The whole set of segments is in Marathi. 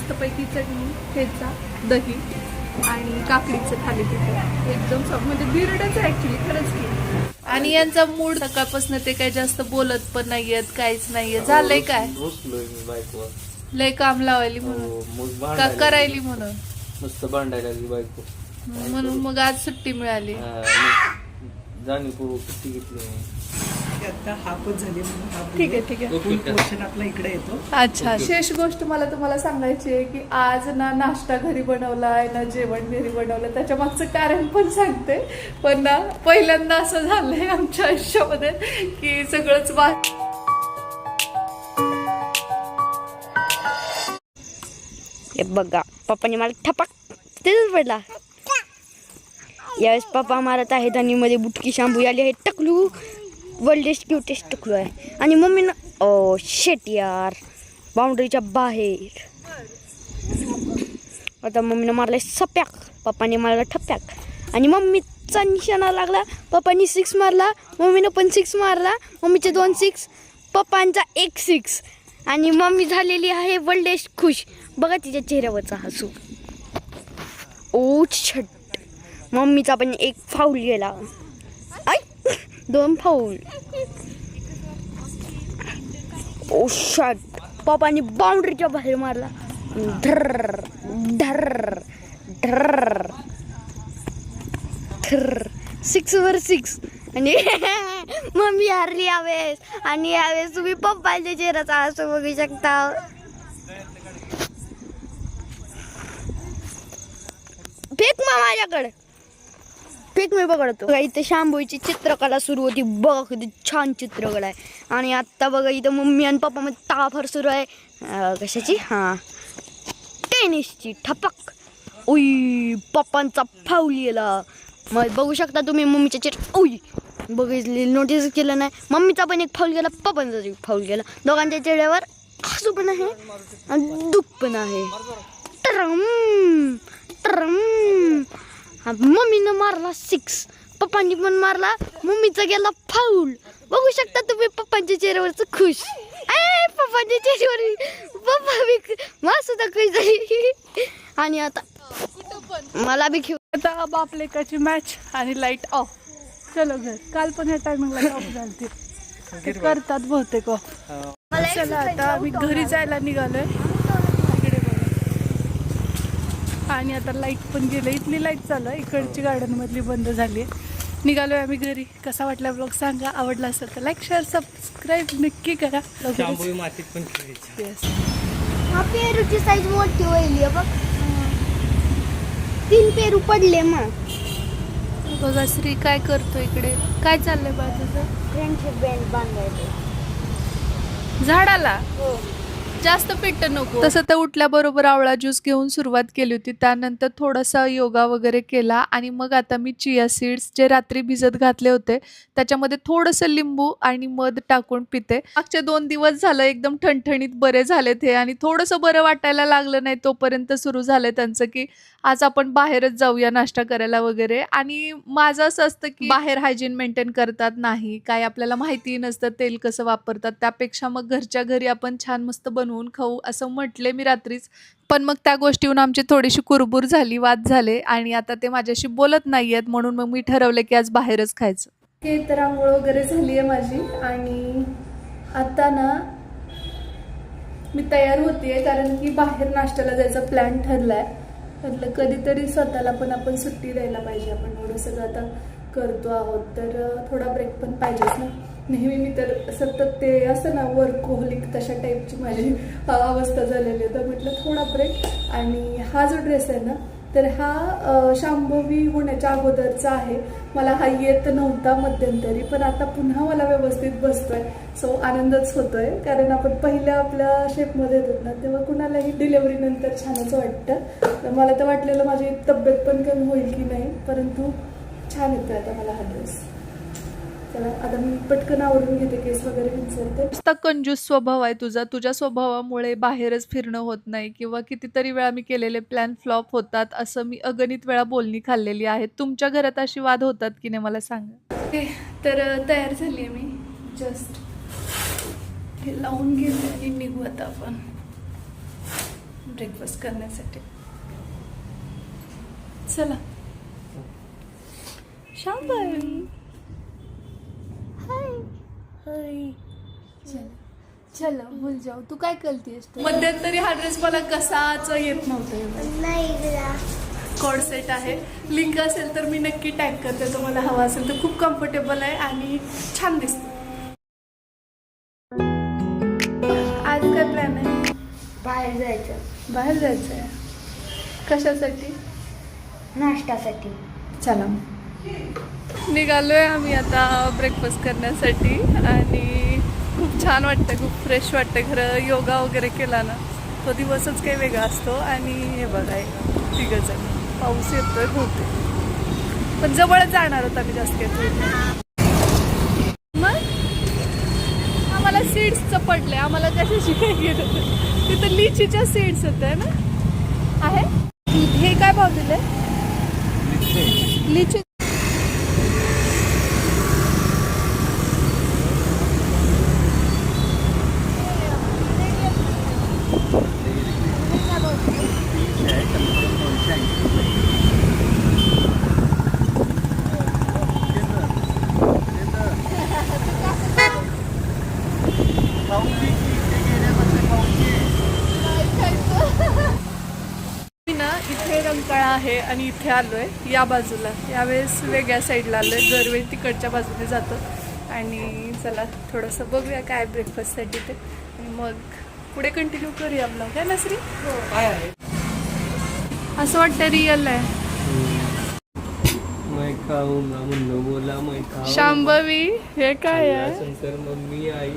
मस्तपैकी चटणी, ठेचा, दही आणि काकडीचं थालीपीठ एकदम म्हणजे बिरडच आहे ऍक्च्युली, खरंच की. आणि यांचा मूड सकाळपासून ते काही जास्त बोलत पण नाहीयेत, काहीच नाहीये. झालंय काय लय काम लावायली म्हणून का करायली म्हणून मस्त भांडायला बायको म्हणून मग आज सुट्टी मिळाली. जाणीवपूर्वक सुट्टी घेतली. आता हापच झाली म्हणून ठीक आहे ठीक आहे. फुल पोर्शन आपला इकडे येतो. अच्छा, शेष गोष्ट मला तुम्हाला सांगायची आहे की आज ना नाश्ता घरी बनवलाय ना जेवण घरी बनवलं. त्याच्या मागचं कारण पण सांगते, पण ना पहिल्यांदा असं झालंय आमच्या आयुष्यामध्ये की सगळंच हे बघा, पप्पाने मला ठपाक तिथेच पडला. यावेळेस पप्पा मारत आहेत आणि मध्ये बुटकी शांबू आली आहे. टकलू वर्ल्डेस्ट क्यूटेस्ट टकलू आहे. आणि मम्मीनं ओ शेट यार, बाउंड्रीच्या बाहेर. आता मम्मीनं मारलाय सप्याक, पप्पाने मारला ठप्याक. आणि मम्मीचा निशाणा लागला, पप्पानी 6 मारला, मम्मीनं पण 6 मारला. मम्मीचे 2 6, पप्पांचा 1 6. आणि मम्मी झालेली आहे वर्ल्डेस्ट खुश. बघा तिच्या चेहऱ्यावरचा हसू. ओ छट, मम्मीचा पण 1 फाऊल गेला. 2 फाऊल. ओ शट, पप्पानी बाउंड्रीच्या बाहेर मारला. धर धर धर धर 6 वर 6. आणि मम्मी हारली यावेळेस. आणि यावेळेस तुम्ही पप्पाच्या चेहऱ्याचा हसू बघू शकता. फेक मा माझ्याकडे फेक, मी बघतो. इथे शांभूची चित्रकला सुरू होती. बघ किती छान चित्रकला आहे. आणि आत्ता बघा इथं मम्मी आणि पप्पा मध्ये ताफर सुरू आहे. कशाची? हां, टेनिसची. ठपक. उई, पप्पांचा फाऊल गेला. मग बघू शकता तुम्ही मम्मीच्या चित्र. उई, बघितली, नोटीस केलं नाही. मम्मीचा पण 1 फाऊल गेला, पप्पांचा 1 फाऊल गेला. दोघांच्या चेहऱ्यावर हसू पण आहे आणि दुःख पण आहे. Term term. मम्मीनं मारला 6, पप्पांनी पण मारला. मम्मीचा गेला फाऊल. बघू शकता तुम्ही पप्पांच्या चेहऱ्यावरच खुश. पप्पांच्या चेहऱ्यावर पप्पा बी सुद्धा खुश झाली. आणि आता मला बी खेळ. आता बाप लेकाची मॅच आणि लाईट ऑफ. चलो घर. काल पण ह्या टायमिंगला ऑफ झालती, ते करतात बहुतेक ऑफ. चला आता आम्ही घरी जायला निघालोय. इकडे बघा. आणि आता लाईट पण गेले. इथली लाईट चालू आहे, इकडची गार्डन मधली बंद झाली आहे. निघालोय आम्ही घरी. कसा वाटला ब्लॉग सांगा. आवडला असेल तर लाईक शेअर सबस्क्राईब नक्की करा. मातीत पण येस. पेरूची साईज मोठी होईल बघ. 3 पेरू पडले. मग बघा श्री काय करतो इकडे. काय चाललंय बा तुझं? फ्रेंडशिप बँड बांधायचं झाडाला. जास्त पिट्ट नको. तसं तर उठल्याबरोबर आवळा ज्यूस घेऊन सुरुवात केली होती. त्यानंतर थोडासा योगा वगैरे केला आणि मग आता मी चिया सीड्स जे रात्री भिजत घातले होते त्याच्यामध्ये थोडंसं लिंबू आणि मध टाकून पिते. मागचे 2 दिवस झालं एकदम ठणठणीत बरे झालेत हे. आणि थोडंसं बरं वाटायला लागलं नाही तोपर्यंत सुरू झालंय त्यांचं की आज आपण बाहेरच जाऊया नाश्ता करायला वगैरे. आणि माझं असं असतं की बाहेर हायजीन मेंटेन करतात नाही काय, आपल्याला माहिती नसतं तेल कसं वापरतात. त्यापेक्षा मग घरच्या घरी आपण छान मस्त बनवून खाऊ असं म्हटले मी रात्रीच. पण मग त्या गोष्टीहून आमची थोडीशी कुरबुर झाली, वाद झाले. आणि आता ते माझ्याशी बोलत नाहीयेत म्हणून मग मी ठरवले की आज बाहेरच खायचं. हे तर आंघोळ वगैरे झाली आहे माझी. आणि आता ना मी तयार होतीये कारण की बाहेर नाश्त्याला जायचा प्लॅन ठरलाय. म्हटलं कधीतरी स्वतःला पण आपण सुट्टी द्यायला पाहिजे. आपण एवढं सगळं आता करतो आहोत तर थोडा ब्रेक पण पाहिजेच ना. नेहमी मी तर सतत ते असं ना वर्कहोलिक तशा टाईपची माझी अवस्था झालेली आहे. तर म्हटलं थोडा ब्रेक. आणि हा जो ड्रेस आहे ना तर हा शांभवी होण्याच्या अगोदरचा आहे. मला हा येत नव्हता मध्यंतरी, पण आता पुन्हा मला व्यवस्थित बसतोय. सो आनंदच होतोय कारण आपण पहिल्या आपल्या शेपमध्ये येतो ना तेव्हा कुणालाही डिलेव्हरी नंतर छानच वाटतं. तर मला तर वाटलेलं माझी तब्येत पण कमी होईल की नाही, परंतु छान येतोय आता मला हा ड्रेस. चला आता मी पटकन आवरून घेते, केस वगैरे विचारते. नुसता कंजूस स्वभाव आहे तुझा. तुझ्या स्वभावामुळे बाहेरच फिरणं होत नाही किंवा कितीतरी वेळा मी केलेले प्लॅन फ्लॉप होतात असं मी अगणित वेळा बोलणी खाल्लेली आहेत. तुमच्या घरात अशी वाद होतात की नाही मला सांगा. तर तयार झाली आहे मी. जस्ट हे लावून घेते आणि निघू आता आपण. ब्रेकफास्ट करण्यासाठी. चला शांभावी. हाय हाय. चला भूल जाऊ. तू काय करतेस? मध्यंतरी हा ड्रेस मला कसाच येत नव्हता. कॉर्ड सेट आहे. लिंक असेल तर मी नक्की टॅग करते. तुम्हाला हवा असेल तर खूप कम्फर्टेबल आहे आणि छान दिसते. आज काय प्लॅन आहे? बाहेर जायचं. बाहेर जायचं आहे. कशासाठी? नाश्त्यासाठी. चला निघालोय आम्ही आता ब्रेकफास्ट करण्यासाठी आणि खूप छान वाटतं, खूप फ्रेश वाटतं. खरं योगा वगैरे केला ना तो दिवसच काही वेगळा असतो. आणि हे बघा तिघंजण पाऊस येतोय बहुतेक, पण जवळच जाणार होता मी जास्त काही. मग आम्हाला सीड्सचं पडले. आम्हाला कशाची काय गेलं तिथं लिचीच्या सीड्स होत्या ना. आहे हे काय भाव दिले? लिची ना इथे रंकाळा आहे आणि इथे आलोय या बाजूला. यावेळेस वेगळ्या साईडला आलोय. दरवेळी तिकडच्या बाजूने जातो. आणि चला थोडंसं बघूया काय ब्रेकफास्टसाठी ते, आणि मग पुढे कंटिन्यू करूया ब्लॉग. काय नसरी? काय आहे? असं वाटतं रिअल आहे. मैं खाऊंगा मुन्नो बोला मैं खाऊंगा. शांभवी हे काय आहे? शंकर मम्मी आई.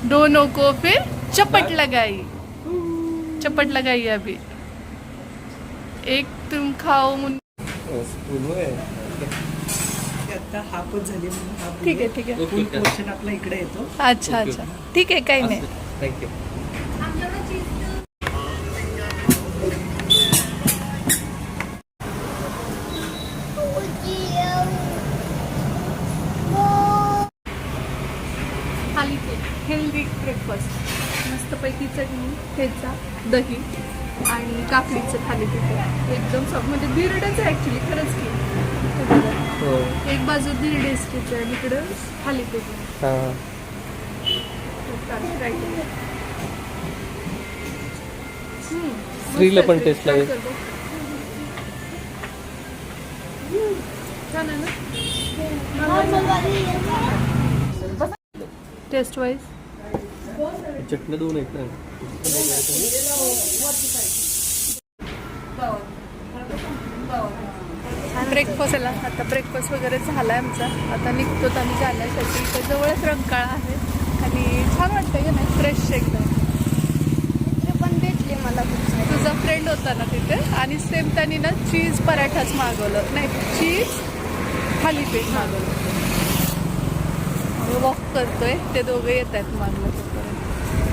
दोनों को फिर चपट लगाई. चपट लगाई अभी. एक तुम खाओ मुन. स्पून होय. आता हाफच झाली म्हणून हाफ ठीक आहे ठीक आहे. फुल पोर्शन आपला इकडे येतो. अच्छा अच्छा ठीक आहे काही नाही. थँक्यू. Thalipeeth healthy breakfast. मस्तपैकी चटणी, ठेचा, दही आणि काकडीचं थालीपीठ आहे. एकदम सॉफ्ट, म्हणजे धिरडच आहे ॲक्च्युली. खरंच की हे बघा. हो. एक बाजू धिरडे आहे आणि इकडं थालीपीठ आहे. हां. ट्राय करूया. स्त्रीला पण टेस्ट लागेल. छान आहे ना टेस्ट वाईज. चटणी दोन आहेत ना. ब्रेकफास्ट आला. आता ब्रेकफास्ट वगैरे झाला आहे आमचा. आता निघतो आम्ही जाण्यासाठी. इथे जवळच रंकाळा आहे आणि छान वाटतं की नाही, फ्रेश एकदम. ते पण भेटले मला खूप सारे. तुझा फ्रेंड होता ना तिथे आणि सेम त्यांनी ना चीज पराठाच मागवलं. नाही, चीज थालीपीठ मागवलं. आम्ही वॉक करतोय. ते दोघं येत आहेत मागलं.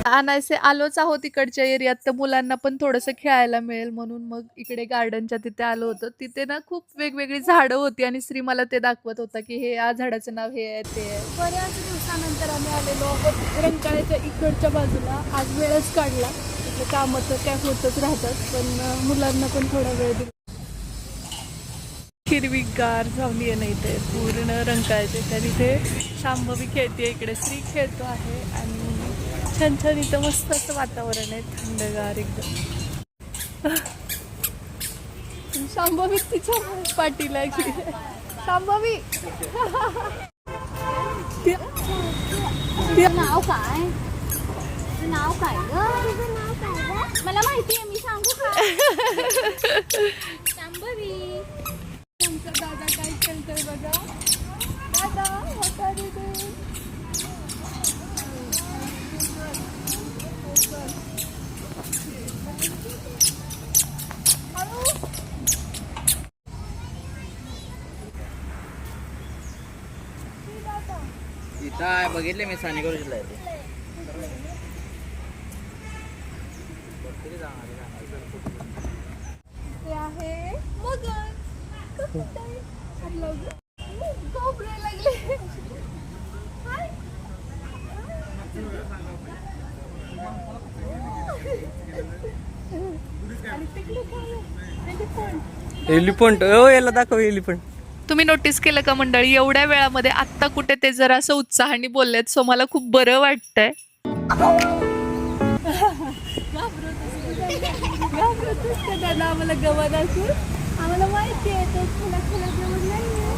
आणायचे आलोच आहोत इकडच्या एरियात, तर मुलांना पण थोडंसं खेळायला मिळेल म्हणून मग इकडे गार्डनच्या तिथे आलो होतो. तिथे ना खूप वेगवेगळी झाडं होती आणि श्री मला ते दाखवत होता की हे या झाडाचं नाव हे आहे ते आहे. बऱ्याच दिवसानंतर आम्ही आलेलो आहोत रंकाळ्याच्या इकडच्या बाजूला. आज वेळच काढला. तिथे कामं तर काय होतच राहतात, पण मुलांना पण थोडा वेळ दिला. हिरवीगार झावली आहे ना इथे पूर्ण रंकाळ्याचे. तर इथे शांभवी खेळते, इकडे श्री खेळतो आहे आणि छान छान इथं मस्त असं वातावरण आहे, थंडगार एकदम. शांभवी तिच्या पाठीला की शांभवी नाव काय? नाव काय ग? मला माहिती आहे, मी सांगू का? शांभवी. आमचा दादा काय खेळतोय बघा. दादा होता तिथे. इथं बघितले मी साने कॉलेजला आहे. ते आहे मगर. घाबरायला लागले. एलिफंट याला दाखव एलिफंट. तुम्ही नोटीस केलं का मंडळी, एवढ्या वेळामध्ये आत्ता कुठे ते जरा असं उत्साहाने बोललेत, सो मला खूप बरं वाटतंय. आम्हाला गवत असून आम्हाला माहिती आहे तो खुला खुला गवत नाहीये.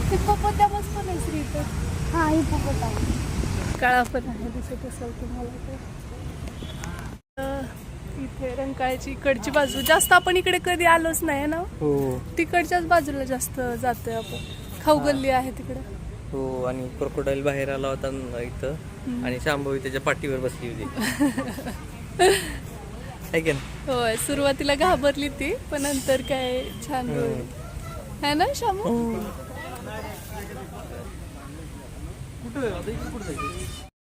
हिप्पोपोटामस पण आहे श्री इथं. हा हिप्पोपोटामस काळा पण आहे, दिसत असेल तुम्हाला तर. इथे रंकाळ्याची इकडची बाजू जास्त आपण इकडे कधी आलोच नाही ना. हो तिकडच्याच बाजूला जास्त जातोय आपण. खाऊ गल्ली आहे तिकडे. हो. आणि क्रोकोडाईल बाहेर आला होता ना इथं, आणि शांभवी त्याच्या पाठीवर बसली होती. है की नाही? होय, सुरुवातीला घाबरली ती, पण नंतर काय छान है ना शामू.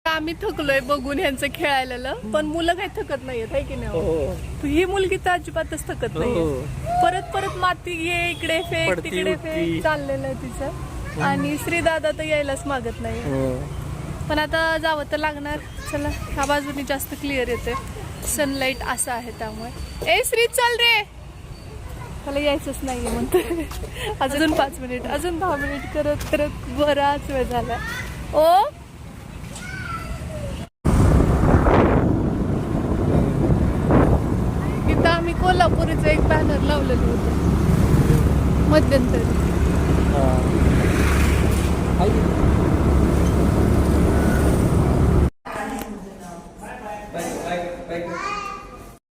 आम्ही थकलोय बघून ह्यांचं खेळायला, पण मुलं काही थकत नाहीयेत, है की नाही. हो. ही मुलगी तर अजिबातच थकत नाहीये. परत परत माती ये इकडे फेक पडती, तिकडे उडती. फेक चाललेलं आहे तिचं. आणि श्रीदादा तर यायलाच मागत नाही. हो. पण आता जावं तर लागणार. चला, ह्या बाजूनी जास्त क्लिअर येते, सनलाईट असं आहे त्यामुळे. ए श्री चल रे, मला यायचंच नाहीये म्हणतोय. अजून 5 मिनिट, अजून 10 मिनिट करत करत बराच वेळ झाला. ओ इथं आम्ही कोल्हापुरीचं एक बॅनर लावलेलं होतं मध्यंतरी.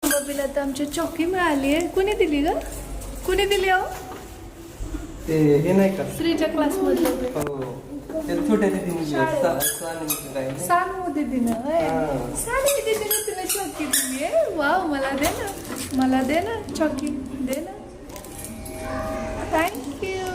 बबीला तर आमची चौकी मिळाली आहे. कुणी दिली ग? कुणी दिली अहो? ते हे नाही का? श्रीच्या क्लास मधलं हो. ते छोट्या दिदीने सानू दीदीनं. हा. सानू दीदीनं तुला चौकी दिली आहे. वाव, मला दे ना, मला दे ना चौकी, दे ना. थँक्यू.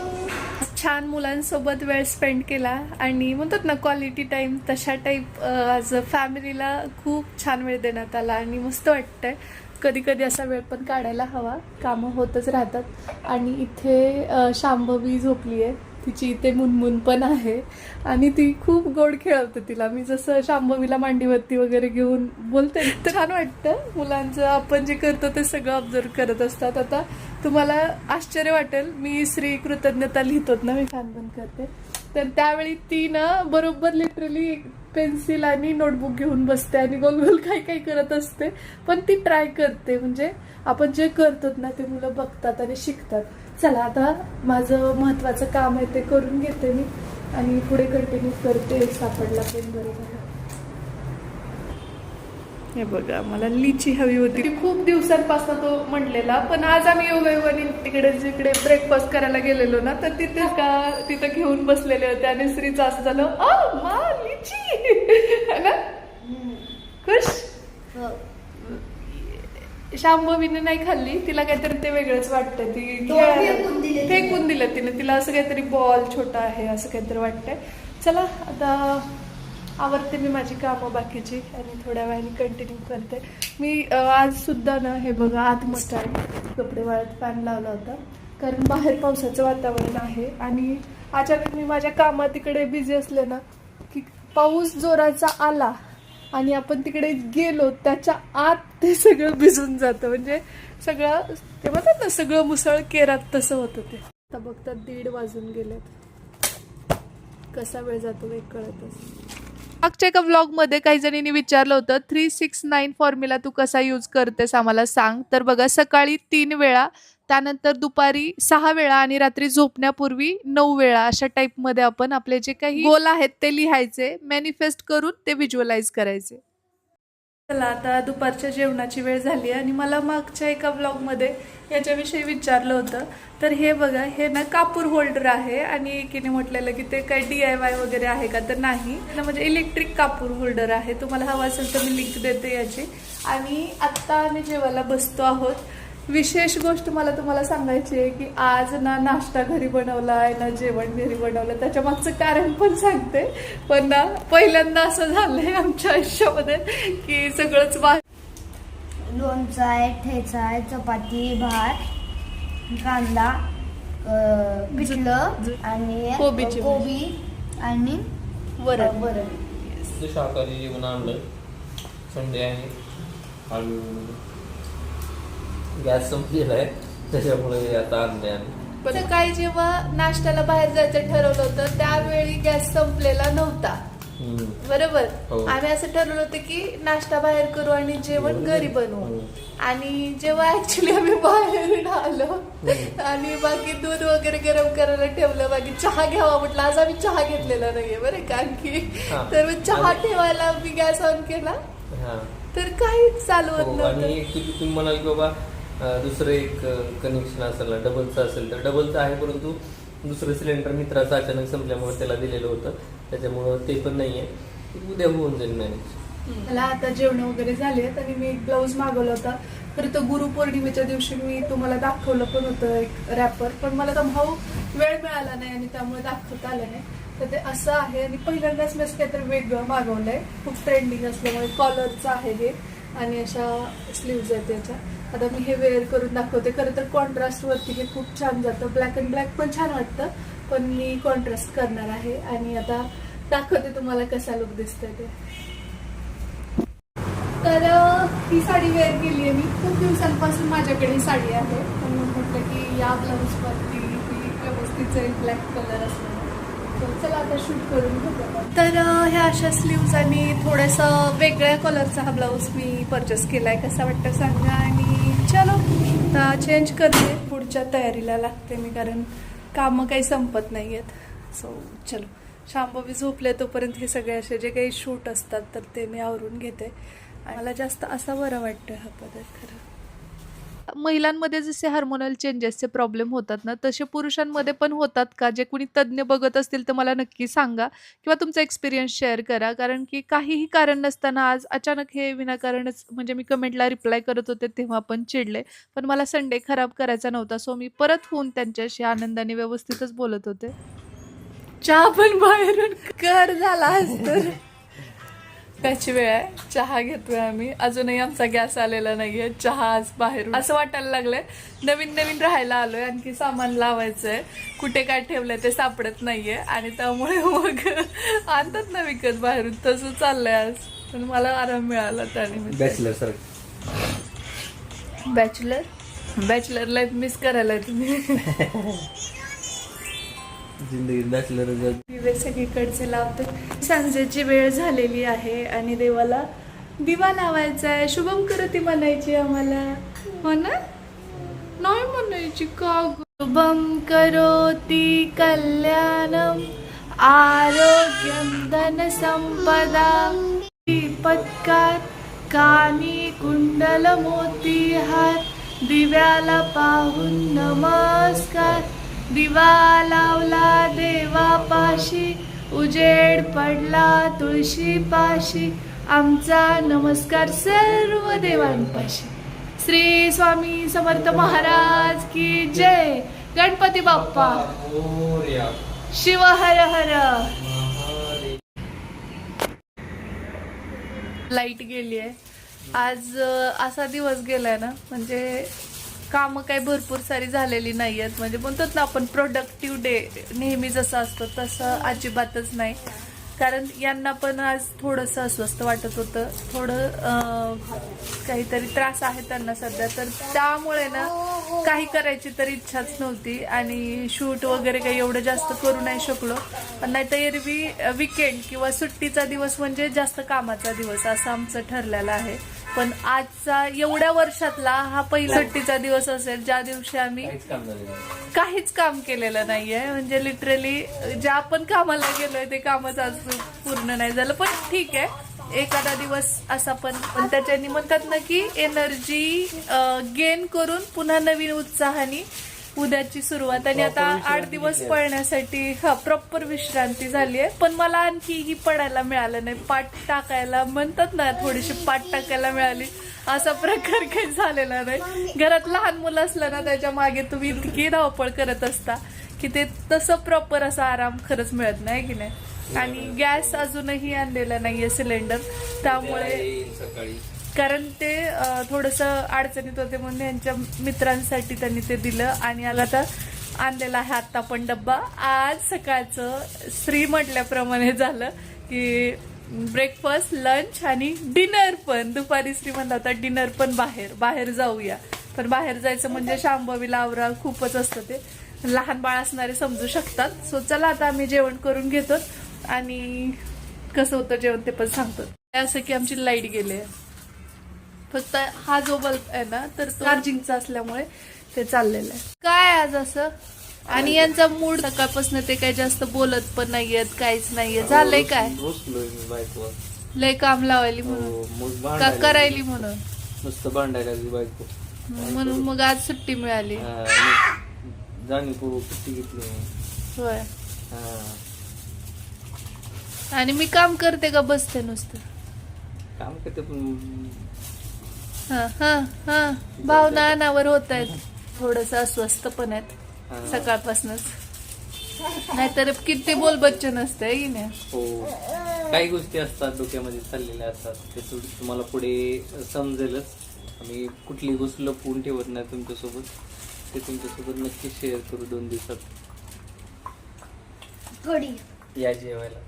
छान मुलांसोबत वेळ स्पेंड केला आणि म्हणतात ना क्वालिटी टाईम, तशा टाईप ॲज अ फॅमिलीला खूप छान वेळ देण्यात आला आणि मस्त वाटतंय. कधी कधी असा वेळ पण काढायला हवा, कामं होतच राहतात. आणि इथे शांभवी झोपली आहे, तिची इथे मुनमुन पण आहे आणि ती खूप गोड खेळवते तिला. मी जसं शांभवीला मांडीवरती वगैरे घेऊन बोलते तर छान वाटतं. मुलांचं आपण जे करतो ते सगळं ऑब्झर्व करत असतात. आता तुम्हाला आश्चर्य वाटेल, मी श्री कृतज्ञता लिहितोत ना, मी फॅन बंद करते, तर त्यावेळी ती ना बरोबर लिटरली पेन्सिल आणि नोटबुक घेऊन बसते आणि गोल गोल काही काही करत असते. पण ती ट्राय करते, म्हणजे आपण जे करतो ना ते मुलं बघतात आणि शिकतात. चला, आता माझं महत्त्वाचं काम आहे ते करून घेते मी आणि पुढे कंटिन्यू करते. सापडला पेन, बरं झालं. हे बघा, मला लिची हवी होती. खूप दिवसांपासून तो म्हणलेला, पण आज आम्ही योगायोगाने तिकडे जिकडे ब्रेकफास्ट करायला गेलेलो ना, तर तिथं घेऊन बसलेले होते आणि श्रीचं असं झालं, मा लिची है ना. खुश. शांभवीने नाही खाल्ली, तिला काहीतरी ते वेगळंच वाटतंय. ती फेकून दिलं तिने, तिला असं काहीतरी बॉल छोटा आहे असं काहीतरी वाटतंय. चला, आता आवरते मी माझी कामं बाकीची आणि थोड्या वेळाने कंटिन्यू करते. मी आज सुद्धा ना, हे बघा, आत मस्त आहे, कपडे वाळत फॅन लावला होता, कारण बाहेर पावसाचं वातावरण आहे. आणि अचानक मी माझ्या कामात तिकडे बिझी असले ना, की पाऊस जोराचा आला आणि आपण तिकडे गेलो, त्याच्या आत ते सगळं भिजून जातं. म्हणजे सगळं ते म्हणतात ना, सगळं मुसळ केरात तसं होतं ते. आता बघतात 1:30 वाजून गेलेत. कसा वेळ जातो काही कळतच. मागच्या एका व्लॉगमध्ये काही जणींनी विचारलं होतं 369 फॉर्म्युला तू कसा यूज करतेस आम्हाला सांग. तर बघा, सकाळी 3 वेळा, त्यानंतर दुपारी 6 वेळा आणि रात्री झोपण्यापूर्वी 9 वेळा, अशा टाईपमध्ये आपण आपले जे काही गोल आहेत ते लिहायचे, मॅनिफेस्ट करून ते व्हिज्युअलाइज करायचे. चला, आता दुपारच्या जेवणाची वेळ झाली आणि मला मागच्या एका ब्लॉगमध्ये याच्याविषयी विचारलं होतं. तर हे बघा, हे ना कापूर होल्डर आहे आणि एकीने म्हटलेलं की ते काही DIY वगैरे आहे का, तर नाही, म्हणजे इलेक्ट्रिक कापूर होल्डर आहे. तुम्हाला हवं असेल तर मी लिंक देते याची. आणि आत्ता आम्ही जेवायला बसतो आहोत. विशेष गोष्ट मला तुम्हाला सांगायची आहे की आज ना नाश्ता घरी बनवला आहे ना जेवण घरी बनवलं. त्याच्या मागचं कारण पण सांगते, पण ना पहिल्यांदा असं झालंय आमच्या आयुष्यामध्ये की सगळंच लोणचं आहे, ठेचा आहे, चपाती, भात, कांदा, पिठलं आणि कोबी आणि वरण. शाकाहारी जेवण आणलं, संडे आहे. आलू गॅस संपलेला आहे त्याच्यामुळे आता आणले आम्ही. सकाळी जेव्हा नाश्त्याला बाहेर जायचं ठरवलं होतं त्यावेळी गॅस संपलेला नव्हता. बरोबर. हो. आम्ही असं ठरवलं होतं की नाश्ता बाहेर करू आणि जेवण घरी बनवू. आणि जेव्हा ऍक्च्युली आम्ही बाहेरून आलो आणि बाकी दूध वगैरे गरम करायला ठेवलं, बाकी चहा घ्यावा म्हटलं. आज आम्ही चहा घेतलेला नाहीये बरं का आणखी. तर मग चहा ठेवायला मी गॅस ऑन केला तर काहीच चालू होत आणि नव्हतं. ऍक्च्युली तुम्ही म्हणाल की बाबा दुसरं एक कनेक्शन असेल ना, डबलचं असेल तर डबलचं आहे, परंतु दुसरं सिलेंडर मित्राचं अचानक संपल्यामुळे त्याला दिलेलं होतं, त्याच्यामुळं ते पण नाहीये. उद्या होऊन जाईल मॅनेज. मला आता जेवण वगैरे झाले आहेत आणि मी एक ब्लाऊज मागवला होता. तर तो गुरुपौर्णिमेच्या दिवशी मी तुम्हाला दाखवलं पण होतं एक रॅपर, पण मला तर भाऊ वेळ मिळाला नाही आणि त्यामुळे दाखवता आलं नाही. तर ते असं आहे आणि पहिल्यांदाच मी असं काहीतरी वेगळं मागवलंय. खूप ट्रेंडिंग असल्यामुळे कॉलरचं आहे हे आणि अशा स्लीव्ज आहेत त्याच्या. आता मी हे वेअर करून दाखवते. खरं तर कॉन्ट्रास्ट वरती हे खूप छान जातं. ब्लॅक अँड ब्लॅक पण छान वाटतं, पण मी कॉन्ट्रास्ट करणार आहे आणि आता दाखवते तुम्हाला कसा लुक दिसतोय ते. तर ही साडी वेअर केली आहे मी. खूप दिवसांपासून माझ्याकडे ही साडी आहे, पण मी म्हटलं की या ब्लाऊजवरती ती व्यवस्थित जाईल ब्लॅक कलर असल्यामुळे. तर चला आता शूट करून घेऊ. तर ह्या अशा स्लीव्ज आणि थोडंसं वेगळ्या कलरचा हा ब्लाऊज मी परचेस केला आहे. कसा वाटतं सांगा. आणि चलो आता चेंज करते, पुढच्या तयारीला लागते मी, कारण कामं काही संपत नाही आहेत. सो चलो. शांभवी झोपले तोपर्यंत हे सगळे असे जे काही शूट असतात तर ते मी आवरून घेते. मला जास्त असा बरं वाटतं हा पदार्थ खरं. महिलांमध्ये जसे हार्मोनल चेंजेसचे प्रॉब्लेम होतात ना, तसे पुरुषांमध्ये पण होतात का? जे कुणी तज्ञ बघत असतील तर मला नक्की सांगा किंवा तुमचा एक्सपिरियन्स शेअर करा. कारण की काहीही कारण नसताना आज अचानक हे विनाकारणच, म्हणजे मी कमेंटला रिप्लाय करत होते तेव्हा पण चिडले, पण मला संडे खराब करायचा नव्हता. सो मी परत होऊन त्यांच्याशी आनंदाने व्यवस्थितच बोलत होते. चहा पण बाहेरून कर झाला असतं. त्याची वेळ आहे. चहा घेतोय आम्ही. अजूनही आमचा गॅस आलेला नाहीये. चहा आज बाहेरून असं वाटायला लागलंय नवीन नवीन राहायला आलोय. आणखी सामान लावायचंय, कुठे काय ठेवलंय ते सापडत नाहीये आणि त्यामुळे मग आणतात ना विकत बाहेरून. तसं चाललंय आज, पण मला आराम मिळाला त्याने. Bachelor sir, bachelor life miss करायला तुम्ही. जिंदगी बॅचलर. दिवे सगळीकडचे लावते. सांजेची वेळ झालेली आहे आणि देवाला दिवा लावायचा आहे. शुभम करोती म्हणायची आम्हाला, हो ना? नाही म्हणायची का? शुभम करोती कल्याणम आरोग्यम धन संपदा पत्कार कानी कुंडल मोती हार दिव्याला पाहून नमस्कार. दिवा लावला देवापाशी उजेड पडला तुळशी पाशी आमचा नमस्कार सर्व देवांपाशी. श्री स्वामी समर्थ महाराज की जय. गणपती बाप्पा शिव हर हर. लाईट गेली आहे आज. असा दिवस गेलाय ना, म्हणजे कामं काही भरपूर सारी झालेली नाही आहेत. म्हणजे म्हणतात ना आपण प्रोडक्टिव्ह डे नेहमी जसं असतं तसं अजिबातच नाही. कारण यांना पण आज थोडंसं अस्वस्थ वाटत होतं. थोडं काहीतरी त्रास आहे त्यांना सध्या, तर त्यामुळे ना काही करायची तर इच्छाच नव्हती आणि शूट वगैरे काही एवढं जास्त करू नाही शकलो. पण नाही तर एरवी वीकेंड किंवा सुट्टीचा दिवस म्हणजे जास्त कामाचा दिवस असं आमचं ठरलेलं आहे. पण आजचा एवढ्या वर्षातला हा पहिला सुट्टीचा दिवस असेल ज्या दिवशी आम्ही काहीच काम केलेलं नाहीये. म्हणजे लिटरली ज्या आपण कामाला गेलोय ते कामच आज पूर्ण नाही झालं. पण ठीक आहे, एखादा दिवस असा पण त्याच्यानी म्हणतात ना की एनर्जी गेन करून पुन्हा नवीन उत्साहाने उद्याची सुरुवात. आणि आता 8 दिवस पळण्यासाठी प्रॉपर विश्रांती झाली आहे. पण मला आणखी ही पडायला मिळालं नाही. पाठ टाकायला म्हणतात ना, थोडीशी पाठ टाकायला मिळाली असा प्रकार काही झालेला नाही. घरात लहान मुलं असलं ना त्याच्या मागे तुम्ही इतकी धावपळ करत असता की ते तसं प्रॉपर असा आराम खरंच मिळत नाही की नाही. आणि गॅस अजूनही आणलेला नाहीये सिलेंडर, त्यामुळे कारण ते थोडंसं अडचणीत होते म्हणून यांच्या मित्रांसाठी त्यांनी ते दिलं. आणि आता आणलेला आहे आत्ता पण डब्बा. आज सकाळचं श्री म्हटल्याप्रमाणे झालं की ब्रेकफास्ट, लंच आणि डिनर पण. दुपारी श्री म्हणला होता डिनर पण बाहेर जाऊया, पण बाहेर जायचं म्हणजे शांभवीला आवरा खूपच असतं ते. लहान बाळ असणारे समजू शकतात. सो चला आता आम्ही जेवण करून घेतो आणि कसं होतं जेवण ते पण सांगतो. असं की आमची लाईट गेली, फक्त हा जो बल्ब आहे ना तर तो चार्जिंगचा असल्यामुळे ते चाललेलं आहे. काय आज असं, आणि यांचा मूड सकाळपासून ते काही जास्त बोलत पण नाहीयेत, काहीच नाहीये. झालंय काय, बसलोय मी बायकोवर. लय काम लावायली म्हणून मग का भांडायला करायली म्हणून नुसतं भांडायला लागली बायको. म्हणून मग आज सुट्टी मिळाली. जाणीवपूर्वक सुट्टी घेतली मी. होय. हा. आणि मी काम करते का बसते नुसतं? काम करते पण हा हा हा भावना अनावर होत आहेत, थोडस अस्वस्थ पण आहेत सकाळपासूनच. नाहीतर किती बोल बच्चन नसते की नाही. हो, काही गोष्टी असतात डोक्यामध्ये चाललेल्या असतात, ते तुम्हाला पुढे समजेलच. आम्ही कुठली गोष्ट लपवून ठेवत नाही तुमच्यासोबत, ते तुमच्यासोबत नक्की शेअर करू 2 दिवसात. या जेवायला.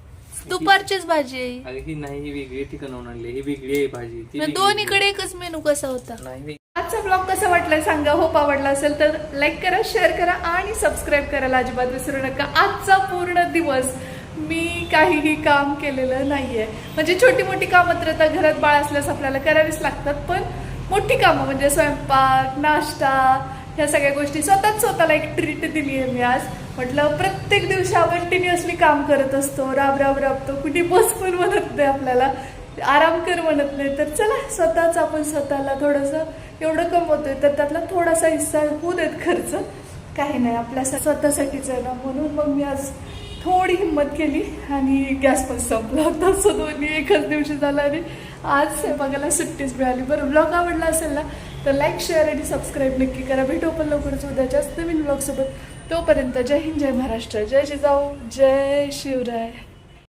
दुपारचीच भाजी आहे. अगं ही नाही, ही वेगळी ठिकाणाहून आणली, ही वेगळी आहे भाजी. ती वेगळी. दोन्हीकडे एकच मेनू कसा होता? नाही. आजचा ब्लॉग कसा वाटलाय सांगा. होप आवडला असेल तर लाईक करा, शेअर करा आणि सबस्क्राईब करायला अजिबात विसरू नका. आजचा पूर्ण दिवस मी काहीही काम केलेलं नाहीये. म्हणजे छोटी मोठी कामं तर आता घरात बाळ असल्यास आपल्याला करावीच लागतात, पण मोठी कामं म्हणजे स्वयंपाक, नाश्ता, ह्या सगळ्या गोष्टी स्वतःला एक ट्रीट दिली आहे मी आज. म्हटलं प्रत्येक दिवशी आपण कंटिन्युअसली काम करत असतो, राबतो, कुठे बस पण म्हणत नाही आपल्याला, आराम कर म्हणत नाही. तर चला स्वतःच आपण स्वतःला थोडंसं एवढं कमवतोय तर त्यातला थोडासा हिस्सा होऊ देत खर्च, काही नाही आपल्या स्वतःसाठीच आहे ना. म्हणून मग मी आज थोडी हिंमत केली आणि गॅस पण संपला होता. सो दोन्ही एकाच दिवशी झाला आणि आज बघायला सुट्टीच मिळाली. बरं, ब्लॉग आवडला असेल ना तर लाईक, शेअर आणि सबस्क्राईब नक्की करा. भेटू पण लवकरच उद्याच्याच नवीन ब्लॉगसोबत. तोपर्यंत जय हिंद, जय महाराष्ट्र, जय जिजाऊ, जय शिवराय.